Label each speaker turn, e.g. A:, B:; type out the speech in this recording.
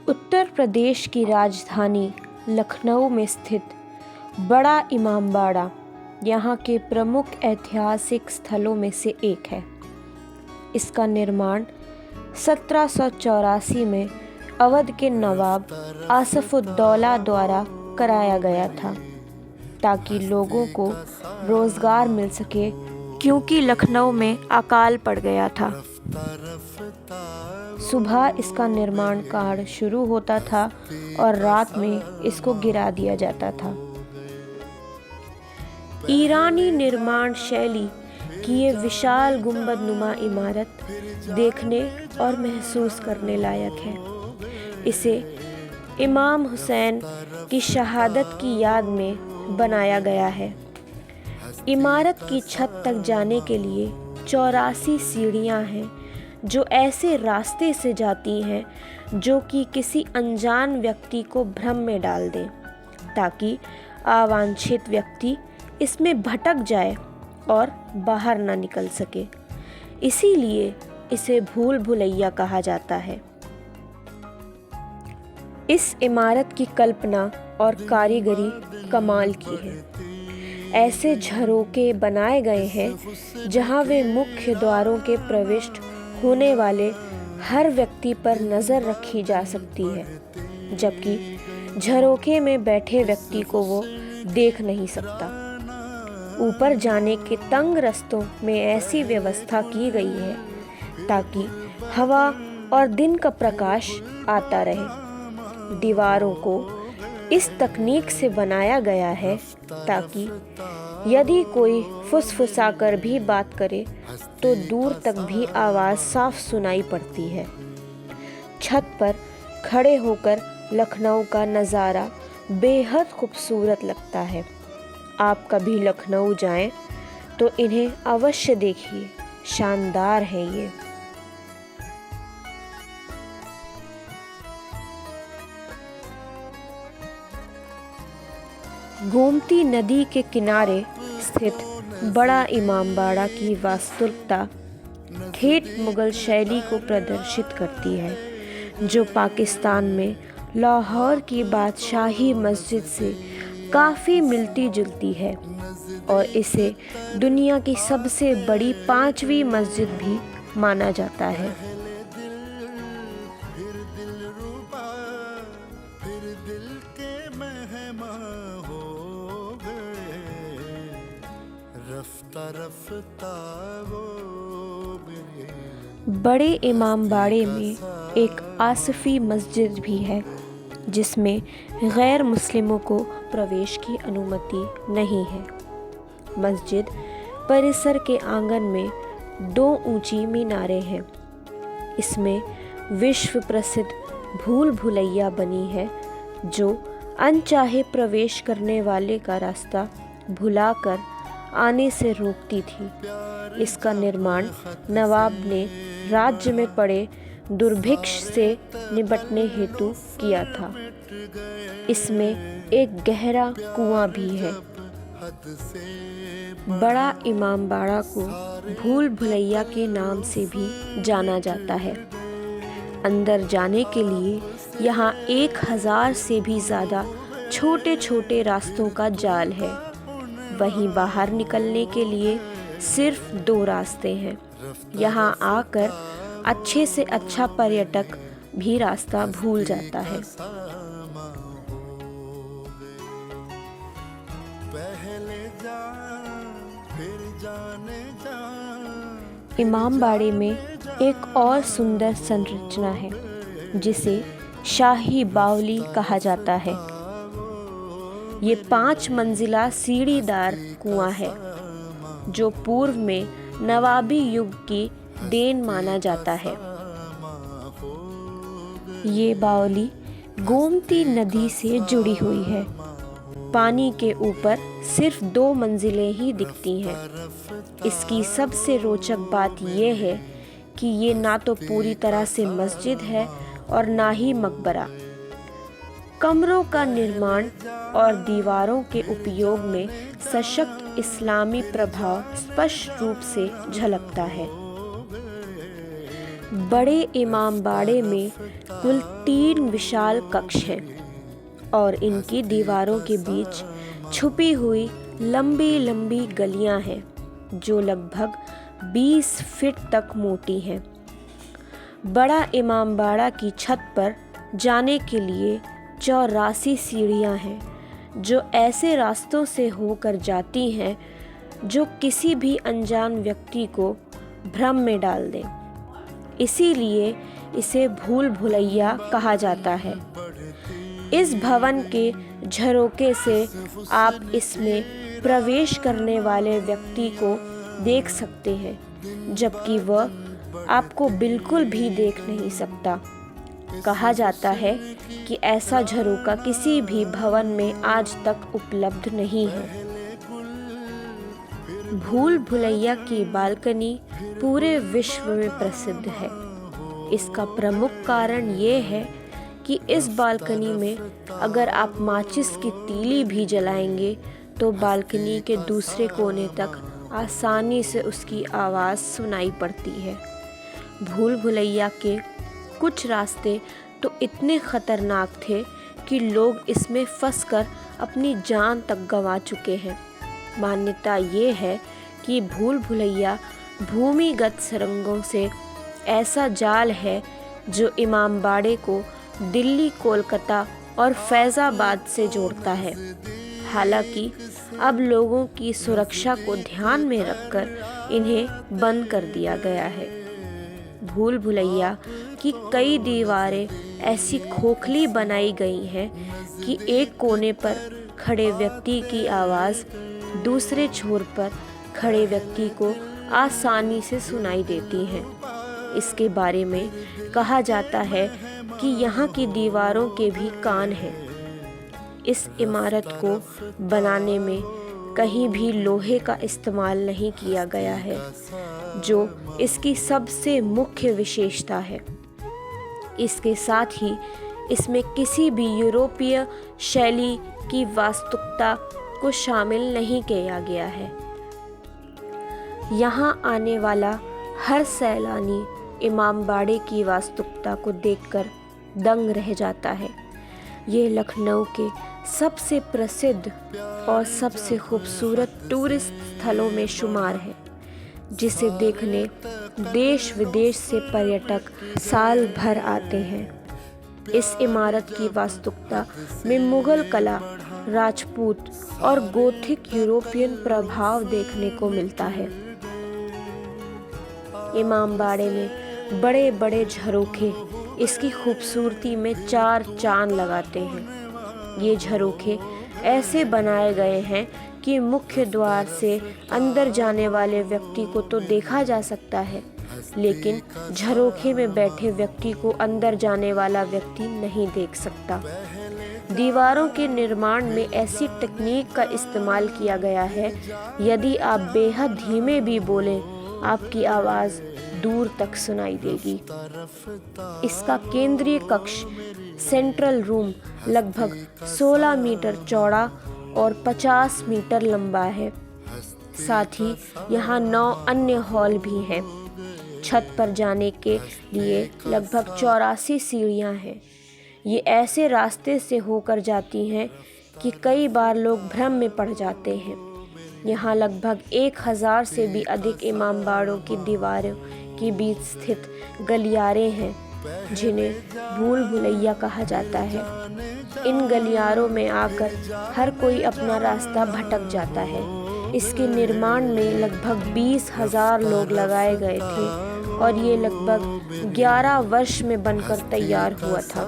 A: उत्तर प्रदेश की राजधानी लखनऊ में स्थित बड़ा इमामबाड़ा यहाँ के प्रमुख ऐतिहासिक स्थलों में से एक है। इसका निर्माण 1784 में अवध के नवाब आसफउद्दौला द्वारा कराया गया था ताकि लोगों को रोज़गार मिल सके, क्योंकि लखनऊ में अकाल पड़ गया था। सुबह इसका निर्माण कार्य शुरू होता था और रात में इसको गिरा दिया जाता था। ईरानी निर्माण शैली की ये विशाल गुंबदनुमा इमारत देखने और महसूस करने लायक है। इसे इमाम हुसैन की शहादत की याद में बनाया गया है। इमारत की छत तक जाने के लिए 84 सीढ़ियां हैं, जो ऐसे रास्ते से जाती हैं जो कि किसी अनजान व्यक्ति को भ्रम में डाल दें, ताकि अवांछित व्यक्ति इसमें भटक जाए और बाहर न निकल सके। इसीलिए इसे भूल भुलैया कहा जाता है। इस इमारत की कल्पना और कारीगरी कमाल की है। ऐसे झरोके बनाए गए हैं जहां वे मुख्य द्वारों के प्रविष्ट होने वाले हर व्यक्ति पर नज़र रखी जा सकती है, जबकि झरोखे में बैठे व्यक्ति को वो देख नहीं सकता। ऊपर जाने के तंग रास्तों में ऐसी व्यवस्था की गई है ताकि हवा और दिन का प्रकाश आता रहे। दीवारों को इस तकनीक से बनाया गया है ताकि यदि कोई फुसफुसाकर भी बात करे तो दूर तक भी आवाज़ साफ सुनाई पड़ती है। छत पर खड़े होकर लखनऊ का नज़ारा बेहद खूबसूरत लगता है। आप कभी लखनऊ जाएं तो इन्हें अवश्य देखिए, शानदार है ये। गोमती नदी के किनारे स्थित बड़ा इमामबाड़ा की वास्तुकला ठेठ मुगल शैली को प्रदर्शित करती है, जो पाकिस्तान में लाहौर की बादशाही मस्जिद से काफ़ी मिलती जुलती है और इसे दुनिया की सबसे बड़ी 5वीं मस्जिद भी माना जाता है। बड़े इमामबाड़े में एक आसफ़ी मस्जिद भी है, जिसमें गैर मुस्लिमों को प्रवेश की अनुमति नहीं है। मस्जिद परिसर के आंगन में 2 ऊंची मीनारें हैं। इसमें विश्व प्रसिद्ध भूल भुलैया बनी है, जो अनचाहे प्रवेश करने वाले का रास्ता भुलाकर आने से रोकती थी। इसका निर्माण नवाब ने राज्य में पड़े दुर्भिक्ष से निपटने हेतु किया था। इसमें एक गहरा कुआं भी है। बड़ा इमामबाड़ा को भूल भुलैया के नाम से भी जाना जाता है। अंदर जाने के लिए यहाँ 1000 से भी ज़्यादा छोटे छोटे रास्तों का जाल है। वहीं बाहर निकलने के लिए सिर्फ 2 रास्ते हैं। यहाँ आकर अच्छे से अच्छा पर्यटक भी रास्ता भूल जाता है। इमामबाड़े में एक और सुंदर संरचना है, जिसे शाही बावली कहा जाता है। ये 5 मंजिला सीढ़ीदार कुआं है, जो पूर्व में नवाबी युग की देन माना जाता है। ये बावली गोमती नदी से जुड़ी हुई है। पानी के ऊपर सिर्फ 2 मंजिलें ही दिखती हैं। इसकी सबसे रोचक बात यह है कि ये ना तो पूरी तरह से मस्जिद है और ना ही मकबरा। कमरों का निर्माण और दीवारों के उपयोग में सशक्त इस्लामी प्रभाव स्पष्ट रूप से झलकता है। बड़े इमामबाड़े में कुल 3 विशाल कक्ष हैं और इनकी दीवारों के बीच छुपी हुई लंबी लंबी गलियां हैं जो लगभग 20 फीट तक मोटी हैं। बड़ा इमामबाड़ा की छत पर जाने के लिए 84 सीढ़ियां हैं जो ऐसे रास्तों से होकर जाती हैं जो किसी भी अनजान व्यक्ति को भ्रम में डाल दें। इसीलिए इसे भूल भुलैया कहा जाता है। इस भवन के झरोके से आप इसमें प्रवेश करने वाले व्यक्ति को देख सकते हैं, जबकि वह आपको बिल्कुल भी देख नहीं सकता। कहा जाता है कि ऐसा झरोका किसी भी भवन में आज तक उपलब्ध नहीं है। भूल भुलैया की बालकनी पूरे विश्व में प्रसिद्ध है। इसका प्रमुख कारण ये है कि इस बालकनी में अगर आप माचिस की तीली भी जलाएंगे तो बालकनी के दूसरे कोने तक आसानी से उसकी आवाज़ सुनाई पड़ती है। भूल भुलैया के कुछ रास्ते तो इतने खतरनाक थे कि लोग इसमें फंसकर अपनी जान तक गंवा चुके हैं। मान्यता ये है कि भूल भुलैया भूमिगत सुरंगों से ऐसा जाल है जो इमामबाड़े को दिल्ली, कोलकाता और फैज़ाबाद से जोड़ता है। हालांकि अब लोगों की सुरक्षा को ध्यान में रखकर इन्हें बंद कर दिया गया है। भूल भुलैया की कई दीवारें ऐसी खोखली बनाई गई हैं कि एक कोने पर खड़े व्यक्ति की आवाज़ दूसरे छोर पर खड़े व्यक्ति को आसानी से सुनाई देती है। इसके बारे में कहा जाता है कि यहाँ की दीवारों के भी कान हैं। इस इमारत को बनाने में कहीं भी लोहे का इस्तेमाल नहीं किया गया है, जो इसकी सबसे मुख्य विशेषता है। इसके साथ ही इसमें किसी भी यूरोपीय शैली की वास्तुकता को शामिल नहीं किया गया है। यहाँ आने वाला हर सैलानी इमामबाड़े की वास्तुकता को देखकर दंग रह जाता है। ये लखनऊ के सबसे प्रसिद्ध और सबसे खूबसूरत टूरिस्ट स्थलों में शुमार है, जिसे देखने देश विदेश से पर्यटक साल भर आते हैं। इस इमारत की वास्तुकता में मुगल कला, राजपूत और गोथिक यूरोपियन प्रभाव देखने को मिलता है। इमामबाड़े में बड़े बड़े झरोखे इसकी खूबसूरती में 4 चांद लगाते हैं। ये झरोखे ऐसे बनाए गए हैं कि मुख्य द्वार से अंदर जाने वाले व्यक्ति को तो देखा जा सकता है, लेकिन झरोखे में बैठे व्यक्ति को अंदर जाने वाला व्यक्ति नहीं देख सकता। दीवारों के निर्माण में ऐसी तकनीक का इस्तेमाल किया गया है, यदि आप बेहद धीमे भी बोलें, आपकी आवाज़ दूर तक सुनाई देगी। इसका केंद्रीय कक्ष सेंट्रल रूम लगभग 16 मीटर चौड़ा और 50 मीटर लंबा है। साथ ही यहाँ 9 अन्य हॉल भी हैं। छत पर जाने के लिए लगभग 84 सीढ़ियाँ हैं। ये ऐसे रास्ते से होकर जाती हैं कि कई बार लोग भ्रम में पड़ जाते हैं। यहाँ लगभग 1000 से भी अधिक इमामबाड़ों की दीवारों के बीच स्थित गलियारे हैं, जिन्हें भूल भुलैया कहा जाता है। इन गलियारों में आकर हर कोई अपना रास्ता भटक जाता है। इसके निर्माण में लगभग 20,000 लोग लगाए गए थे और ये लगभग 11 वर्ष में बनकर तैयार हुआ था।